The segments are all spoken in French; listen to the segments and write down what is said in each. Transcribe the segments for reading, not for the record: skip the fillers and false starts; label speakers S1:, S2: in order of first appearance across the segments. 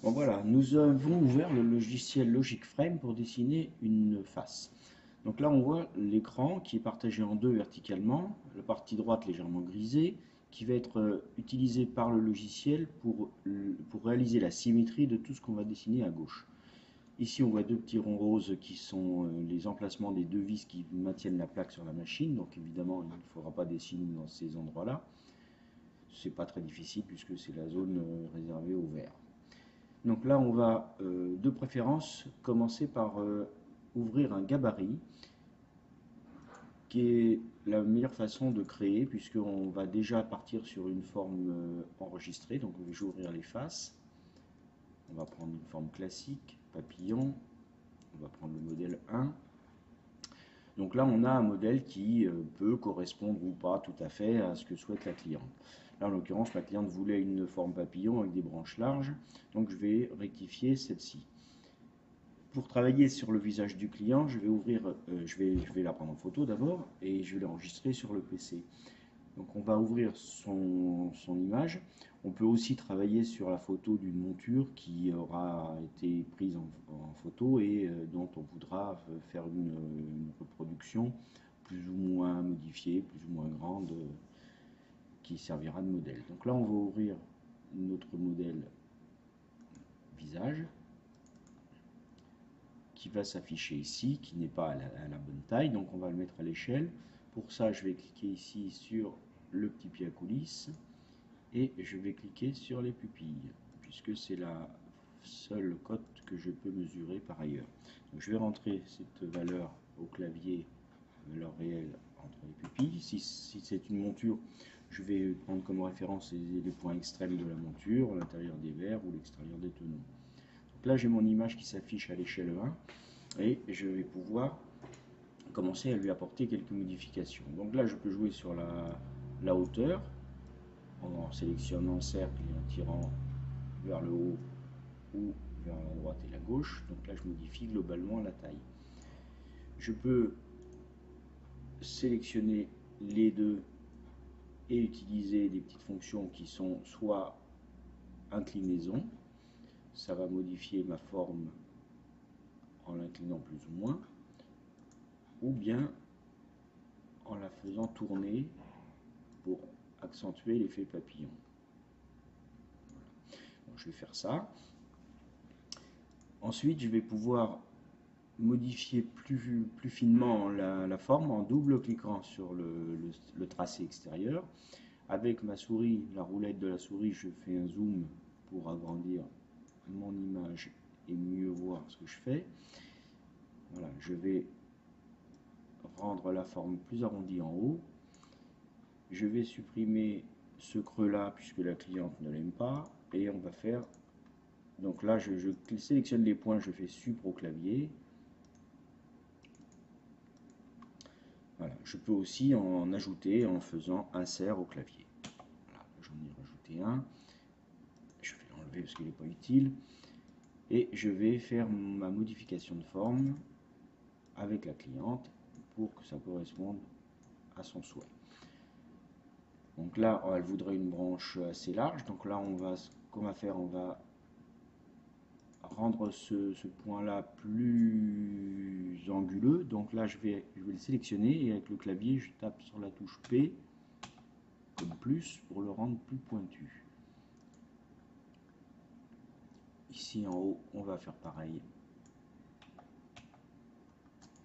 S1: Bon voilà, nous avons ouvert le logiciel Logic Frame pour dessiner une face. Donc là on voit l'écran qui est partagé en deux verticalement, la partie droite légèrement grisée, qui va être utilisée par le logiciel pour réaliser la symétrie de tout ce qu'on va dessiner à gauche. Ici on voit deux petits ronds roses qui sont les emplacements des deux vis qui maintiennent la plaque sur la machine, donc évidemment il ne faudra pas dessiner dans ces endroits-là. C'est pas très difficile puisque c'est la zone réservée au vert. Donc là, on va de préférence commencer par ouvrir un gabarit, qui est la meilleure façon de créer, puisqu'on va déjà partir sur une forme enregistrée. Donc je vais ouvrir les faces. On va prendre une forme classique, papillon. On va prendre le modèle 1. Donc là, on a un modèle qui peut correspondre ou pas tout à fait à ce que souhaite la cliente. Là, en l'occurrence, ma cliente voulait une forme papillon avec des branches larges, donc je vais rectifier celle-ci. Pour travailler sur le visage du client, je vais je vais la prendre en photo d'abord et je vais l'enregistrer sur le PC. Donc on va ouvrir son image. On peut aussi travailler sur la photo d'une monture qui aura été prise en photo et dont on voudra faire une reproduction plus ou moins modifiée, plus ou moins grande, qui servira de modèle. Donc là on va ouvrir notre modèle visage qui va s'afficher ici, qui n'est pas à la bonne taille, donc on va le mettre à l'échelle. Pour ça, je vais cliquer ici sur le petit pied à coulisses et je vais cliquer sur les pupilles, puisque c'est la seule cote que je peux mesurer par ailleurs. Donc je vais rentrer cette valeur au clavier, valeur réelle entre les pupilles. Si c'est une monture, je vais prendre comme référence les points extrêmes de la monture, l'intérieur des verres ou l'extérieur des tenons. Donc là, j'ai mon image qui s'affiche à l'échelle 1 et je vais pouvoir commencer à lui apporter quelques modifications. Donc là, je peux jouer sur la hauteur en sélectionnant le cercle et en tirant vers le haut ou vers la droite et la gauche. Donc là, je modifie globalement la taille. Je peux sélectionner les deux et utiliser des petites fonctions qui sont soit inclinaison, ça va modifier ma forme en l'inclinant plus ou moins, ou bien en la faisant tourner pour accentuer l'effet papillon. Bon, je vais faire ça. Ensuite, je vais pouvoir modifier plus finement la forme en double-cliquant sur le tracé extérieur. Avec ma souris, la roulette de la souris, je fais un zoom pour agrandir mon image et mieux voir ce que je fais. Voilà, je vais rendre la forme plus arrondie en haut. Je vais supprimer ce creux là puisque la cliente ne l'aime pas et on va faire, donc là je sélectionne les points, je fais supr au clavier. Voilà, je peux aussi en ajouter en faisant insert au clavier. Voilà, j'en ai rajouté un, je vais l'enlever parce qu'il n'est pas utile et je vais faire ma modification de forme avec la cliente pour que ça corresponde à son souhait. Donc là, elle voudrait une branche assez large. Donc là, ce qu'on va faire, on va rendre ce point-là plus anguleux. Donc là, je vais le sélectionner et avec le clavier, je tape sur la touche P comme plus pour le rendre plus pointu. Ici en haut, on va faire pareil.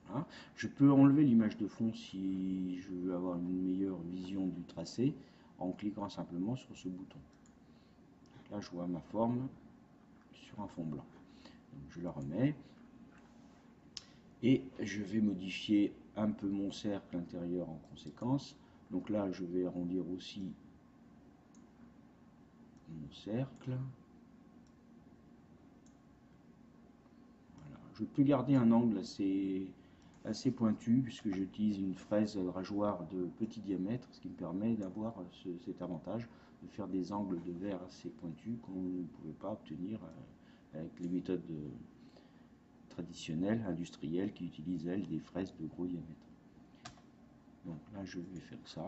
S1: Voilà. Je peux enlever l'image de fond si je veux avoir une meilleure vision du tracé en cliquant simplement sur ce bouton. Donc là, je vois ma forme sur un fond blanc. Donc, je la remets et je vais modifier un peu mon cercle intérieur en conséquence. Donc là, je vais arrondir aussi mon cercle. Voilà. Je peux garder un angle assez pointu puisque j'utilise une fraise rageoir de petit diamètre, ce qui me permet d'avoir cet avantage de faire des angles de verre assez pointus qu'on ne pouvait pas obtenir avec les méthodes traditionnelles, industrielles, qui utilisent elles des fraises de gros diamètre. Donc là je vais faire ça.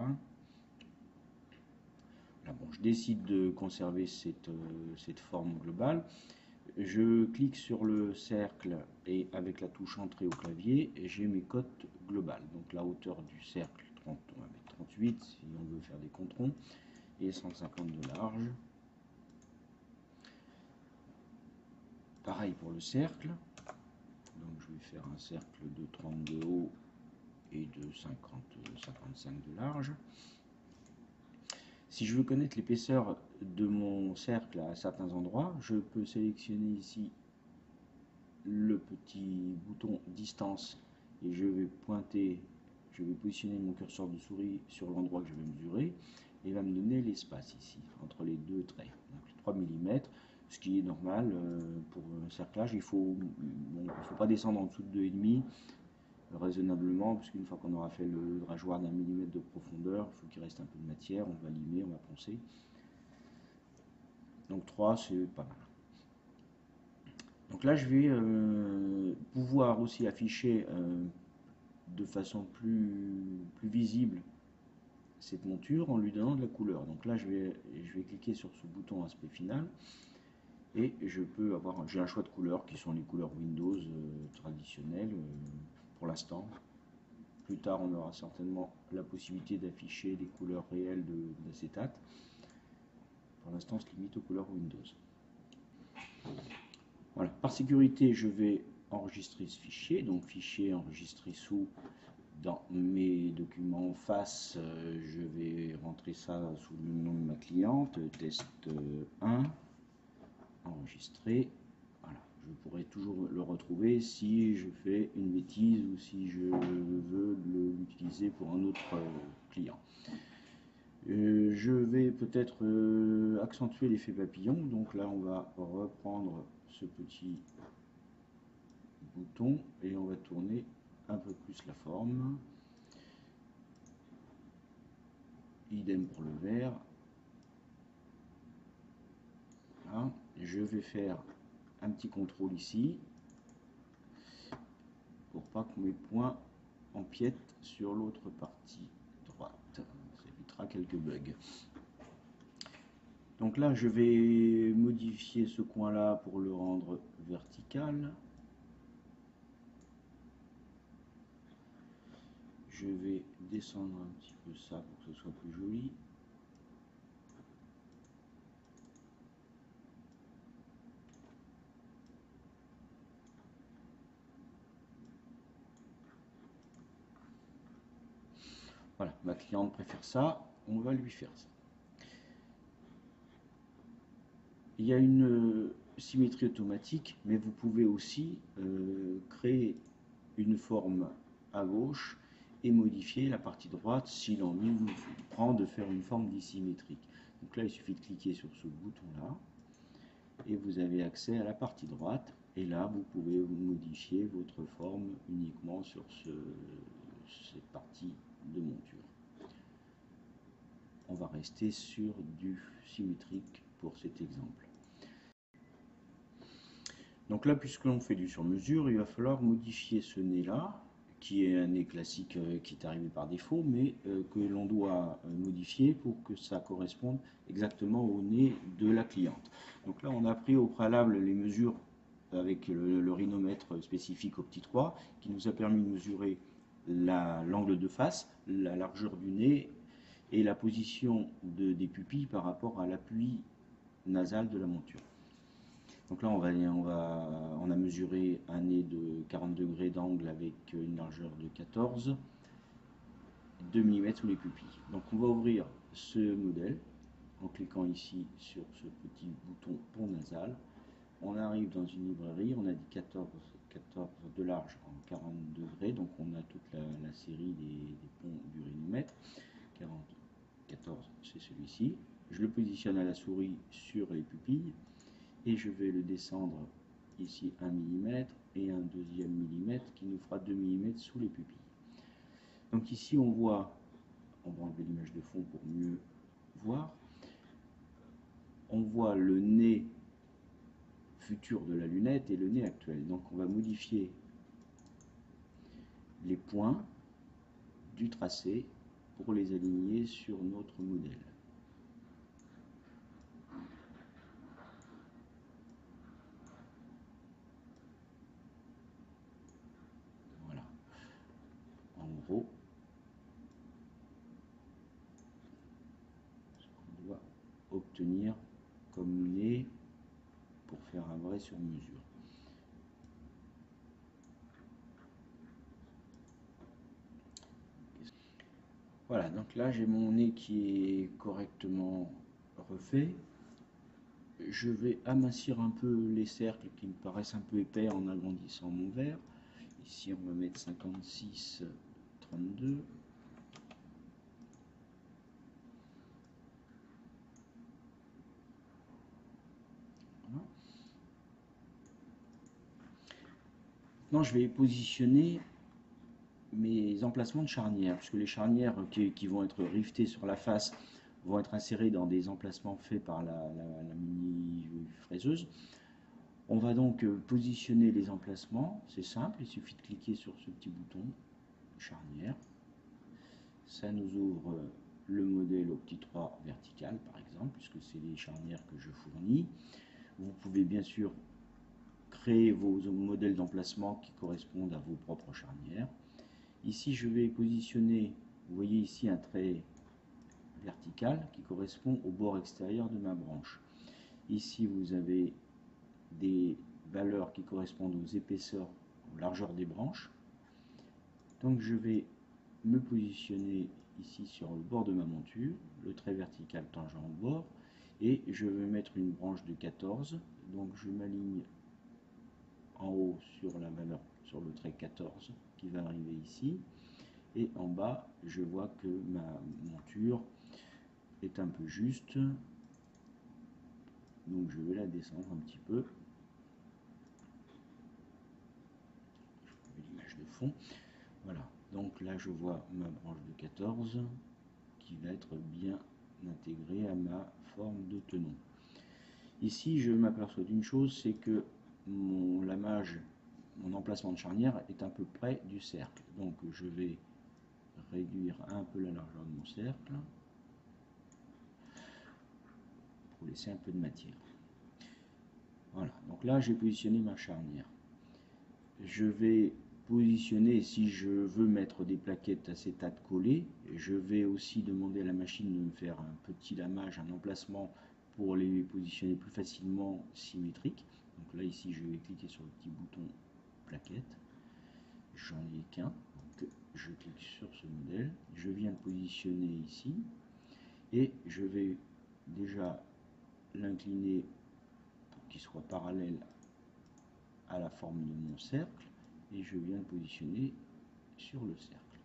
S1: Là, bon, je décide de conserver cette forme globale. je clique sur le cercle et avec la touche entrée au clavier, j'ai mes cotes globales. Donc la hauteur du cercle, 30, on va mettre 38 si on veut faire des controns, et 150 de large. Pareil pour le cercle. Donc je vais faire un cercle de 30 de haut et de 55 de large. Si je veux connaître l'épaisseur de mon cercle à certains endroits, je peux sélectionner ici le petit bouton distance et je vais positionner mon curseur de souris sur l'endroit que je vais mesurer et il va me donner l'espace ici entre les deux traits, donc 3 mm, ce qui est normal pour un cerclage. Il faut pas descendre en dessous de 2,5 raisonnablement, puisqu'une fois qu'on aura fait le drageoir d'1 mm de profondeur, il faut qu'il reste un peu de matière, on va limer, on va poncer. Donc 3 c'est pas mal. Donc là je vais pouvoir aussi afficher de façon plus visible cette monture en lui donnant de la couleur. Donc là je vais cliquer sur ce bouton aspect final et je peux avoir, j'ai un choix de couleurs qui sont les couleurs Windows traditionnelles pour l'instant. Plus tard on aura certainement la possibilité d'afficher des couleurs réelles d'acétate. Pour l'instant on se limite aux couleurs Windows. Voilà. Par sécurité je vais enregistrer ce fichier, donc fichier enregistré sous. Dans mes documents face, je vais rentrer ça sous le nom de ma cliente, test 1, enregistré. Voilà. Je pourrais toujours le retrouver si je fais une bêtise ou si je veux l'utiliser pour un autre client. Je vais peut-être accentuer l'effet papillon, donc là on va reprendre ce petit bouton et on va tourner un peu plus la forme. Idem pour le vert. Voilà. Je vais faire un petit contrôle ici pour pas que mes points empiètent sur l'autre partie droite. Ça évitera quelques bugs. Donc là je vais modifier ce coin là pour le rendre vertical. Je vais descendre un petit peu ça pour que ce soit plus joli. Voilà, ma cliente préfère ça, on va lui faire ça. Il y a une symétrie automatique, mais vous pouvez aussi créer une forme à gauche et modifier la partie droite si l'envie vous prend de faire une forme dissymétrique. Donc là, il suffit de cliquer sur ce bouton-là et vous avez accès à la partie droite. Et là, vous pouvez modifier votre forme uniquement sur cette partie de monture. On va rester sur du symétrique pour cet exemple. Donc là, puisqu'on fait du sur-mesure, il va falloir modifier ce nez-là, qui est un nez classique qui est arrivé par défaut, mais que l'on doit modifier pour que ça corresponde exactement au nez de la cliente. Donc là, on a pris au préalable les mesures avec le rhinomètre spécifique au petit 3, qui nous a permis de mesurer l'angle de face, la largeur du nez et la position des pupilles par rapport à l'appui nasal de la monture. Donc là, on a mesuré un nez de 40 degrés d'angle avec une largeur de 14, 2 mm sous les pupilles. Donc on va ouvrir ce modèle en cliquant ici sur ce petit bouton pont nasal. On arrive dans une librairie, on a dit 14 de large en 40 degrés, donc on a toute la série des ponts du rhinomètre. 14, c'est celui-ci. Je le positionne à la souris sur les pupilles. Et je vais le descendre ici 1 mm et un deuxième millimètre qui nous fera 2 mm sous les pupilles. Donc ici on va enlever l'image de fond pour mieux voir. On voit le nez futur de la lunette et le nez actuel. Donc on va modifier les points du tracé pour les aligner sur notre modèle. tenir comme nez pour faire un vrai sur mesure. Voilà, donc là j'ai mon nez qui est correctement refait. Je vais amincir un peu les cercles qui me paraissent un peu épais en agrandissant mon verre. Ici on va mettre 56, 32. Voilà. Maintenant je vais positionner mes emplacements de charnières, puisque les charnières qui vont être rivetées sur la face vont être insérées dans des emplacements faits par la mini fraiseuse. On va donc positionner les emplacements, c'est simple, il suffit de cliquer sur ce petit bouton charnière. Ça nous ouvre le modèle au petit 3 vertical par exemple, puisque c'est les charnières que je fournis. Vous pouvez bien sûr créer vos modèles d'emplacement qui correspondent à vos propres charnières. Ici, je vais positionner, vous voyez ici un trait vertical qui correspond au bord extérieur de ma branche. Ici, vous avez des valeurs qui correspondent aux épaisseurs, aux largeurs des branches. Donc, je vais me positionner ici sur le bord de ma monture, le trait vertical tangent au bord, et je vais mettre une branche de 14. Donc, je m'aligne en haut sur la valeur, sur le trait 14 qui va arriver ici. Et en bas, je vois que ma monture est un peu juste. Donc je vais la descendre un petit peu. Je mets l'image de fond. Voilà. Donc là, je vois ma branche de 14 qui va être bien intégrée à ma forme de tenon. Ici, je m'aperçois d'une chose, c'est que mon lamage, mon emplacement de charnière est un peu près du cercle. Donc je vais réduire un peu la largeur de mon cercle pour laisser un peu de matière. Voilà, donc là j'ai positionné ma charnière. Je vais positionner, si je veux mettre des plaquettes acétate collées, je vais aussi demander à la machine de me faire un petit lamage, un emplacement pour les positionner plus facilement symétriques. Donc là ici je vais cliquer sur le petit bouton plaquette, j'en ai qu'un, donc je clique sur ce modèle, je viens le positionner ici et je vais déjà l'incliner pour qu'il soit parallèle à la forme de mon cercle et je viens le positionner sur le cercle.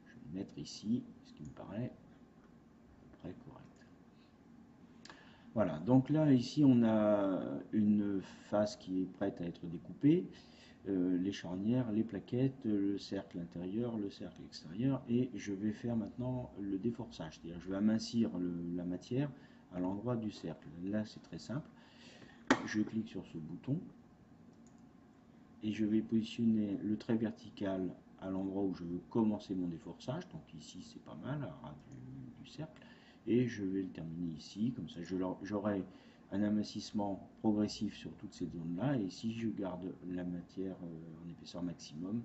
S1: Je vais le mettre ici, ce qui me paraît à peu près correct. Voilà, donc là ici on a une face qui est prête à être découpée, les charnières, les plaquettes, le cercle intérieur, le cercle extérieur, et je vais faire maintenant le déforçage, c'est-à-dire je vais amincir la matière à l'endroit du cercle. Là c'est très simple, je clique sur ce bouton et je vais positionner le trait vertical à l'endroit où je veux commencer mon déforçage, donc ici c'est pas mal, à ras du cercle, et je vais le terminer ici, comme ça j'aurai un amincissement progressif sur toutes ces zones là, et si je garde la matière en épaisseur maximum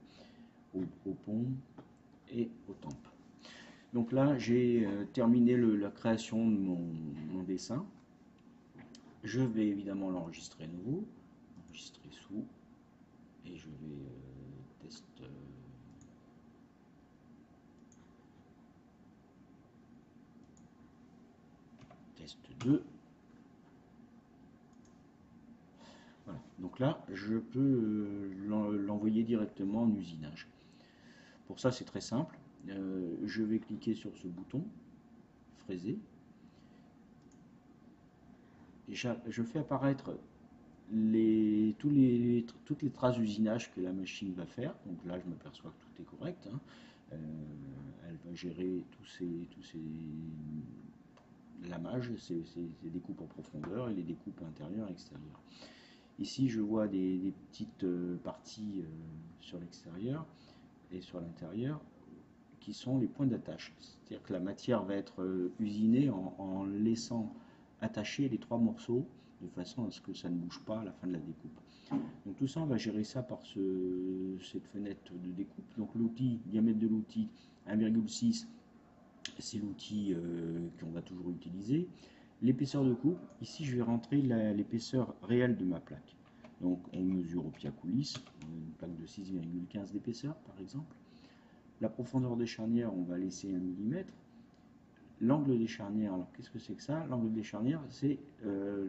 S1: au pont et aux tempes. Donc là j'ai terminé la création de mon dessin. Je vais évidemment l'enregistrer à nouveau, enregistrer sous, et je vais test 2. Voilà. Donc là, je peux l'envoyer directement en usinage. Pour ça, c'est très simple. Je vais cliquer sur ce bouton, fraiser. Et je fais apparaître toutes les traces d'usinage que la machine va faire. Donc là, je m'aperçois que tout est correct. Hein. Elle va gérer tous ces lamages, ces découpes en profondeur et les découpes intérieures et extérieures. Ici, je vois des petites parties sur l'extérieur et sur l'intérieur qui sont les points d'attache. C'est-à-dire que la matière va être usinée en laissant attacher les trois morceaux de façon à ce que ça ne bouge pas à la fin de la découpe. Donc tout ça, on va gérer ça par cette fenêtre de découpe. Donc l'outil, diamètre de l'outil 1,6, c'est l'outil qu'on va toujours utiliser. L'épaisseur de coupe, ici je vais rentrer l'épaisseur réelle de ma plaque. Donc on mesure au pied à coulisse, une plaque de 6,15 d'épaisseur par exemple. La profondeur des charnières, on va laisser 1 mm. L'angle des charnières, alors qu'est-ce que c'est que ça? L'angle des charnières, c'est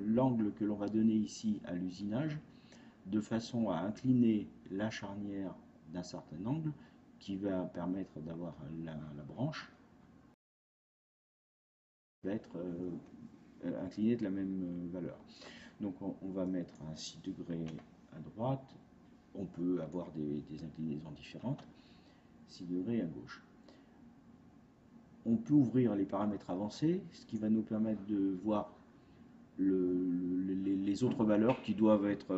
S1: l'angle que l'on va donner ici à l'usinage, de façon à incliner la charnière d'un certain angle, qui va permettre d'avoir la branche va être inclinée de la même valeur. Donc on va mettre un 6 degrés à droite, on peut avoir des inclinaisons différentes, 6 degrés à gauche. On peut ouvrir les paramètres avancés, ce qui va nous permettre de voir les autres valeurs qui doivent être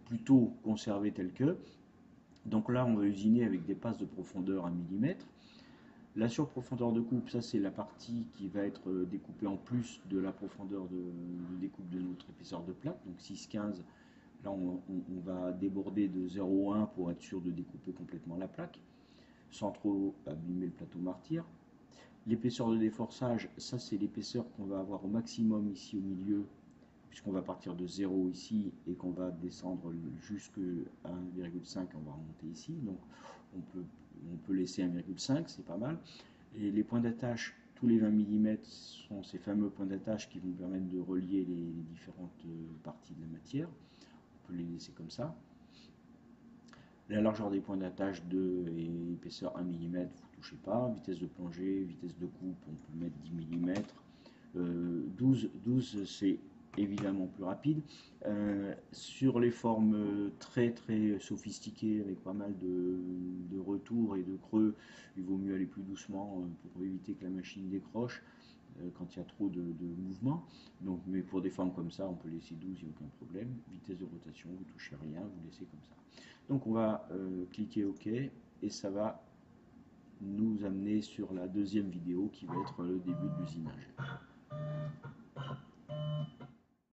S1: plutôt conservées telles que. Donc là, on va usiner avec des passes de profondeur 1 mm. La surprofondeur de coupe, ça c'est la partie qui va être découpée en plus de la profondeur de découpe de notre épaisseur de plaque, donc 6,15. Là, on va déborder de 0,1 pour être sûr de découper complètement la plaque, sans trop abîmer le plateau martyr. L'épaisseur de déforçage, ça c'est l'épaisseur qu'on va avoir au maximum ici au milieu, puisqu'on va partir de 0 ici et qu'on va descendre jusqu'à 1,5, on va remonter ici. Donc on peut laisser 1,5, c'est pas mal. Et les points d'attache, tous les 20 mm sont ces fameux points d'attache qui vont permettre de relier les différentes parties de la matière. On peut les laisser comme ça. La largeur des points d'attache 2 et épaisseur 1 mm, vous ne touchez pas. Vitesse de plongée, vitesse de coupe, on peut mettre 10 mm. 12 c'est évidemment plus rapide. Sur les formes très sophistiquées avec pas mal de retours et de creux, il vaut mieux aller plus doucement pour éviter que la machine décroche quand il y a trop de mouvement. Donc, mais pour des formes comme ça, on peut laisser 12, il n'y a aucun problème. Vitesse de rotation, vous ne touchez rien, vous laissez comme ça. Donc on va cliquer OK et ça va nous amener sur la deuxième vidéo qui va être le début de l'usinage.